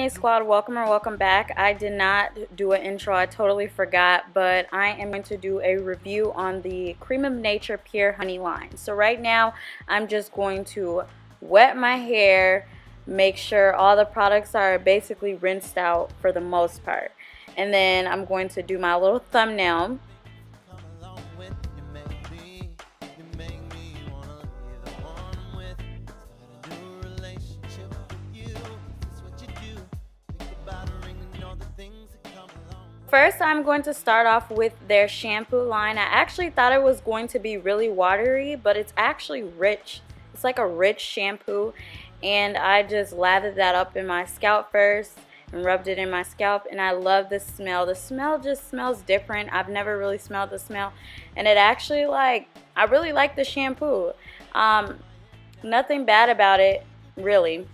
Hey squad, welcome or welcome back. I did not do an intro, I totally forgot, but I am going to do a review on the Cream of Nature Pure Honey line. So right now I'm just going to wet my hair, make sure all the products are basically rinsed out for the most part, and then I'm going to do my little thumbnail. First, I'm going to start off with their shampoo line. I actually thought it was going to be really watery, but it's actually rich. It's like a rich shampoo, and I just lathered that up in my scalp first and rubbed it in my scalp, and I love the smell. The smell just smells different. I've never really smelled the smell, and it actually, I really like the shampoo. Nothing bad about it, really.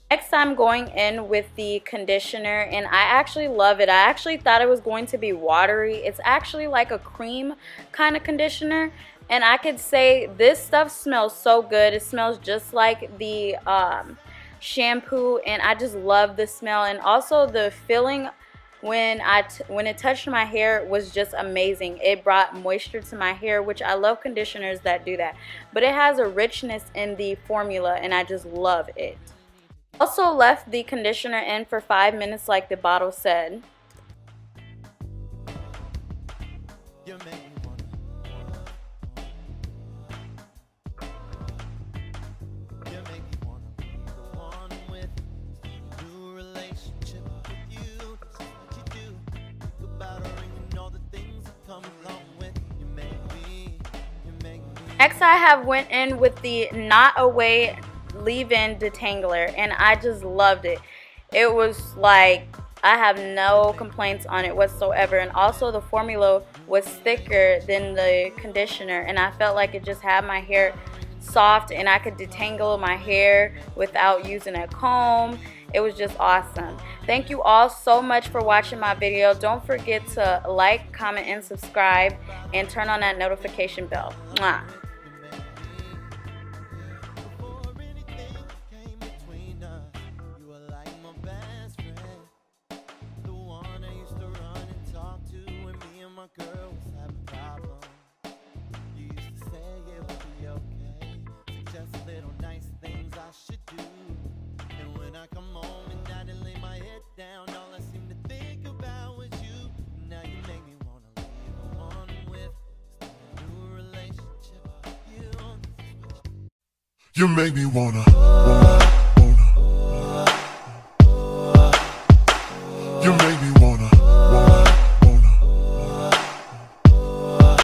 Next, I'm going in with the conditioner, and I actually love it. I actually thought it was going to be watery. It's actually like a cream kind of conditioner, and I could say this stuff smells so good. It smells just like the shampoo, and I just love the smell. And also the feeling when it touched my hair was just amazing. It brought moisture to my hair, which I love conditioners that do that. But it has a richness in the formula, and I just love it. Also left the conditioner in for 5 minutes like the bottle said. Next, I have went in with the Not Away leave-in detangler, and I just loved it. It was like, I have no complaints on it whatsoever, and also the formula was thicker than the conditioner, and I felt like it just had my hair soft, and I could detangle my hair without using a comb. It was just awesome. Thank you all so much for watching my video. Don't forget to like, comment, and subscribe, and turn on that notification bell. Mwah. Girl was having problems. You used to say it would be okay. Suggest little nice things I should do. And when I come home and I didn't lay my head down, all I seem to think about was you. Now you make me wanna leave on with start a new relationship. You make me wanna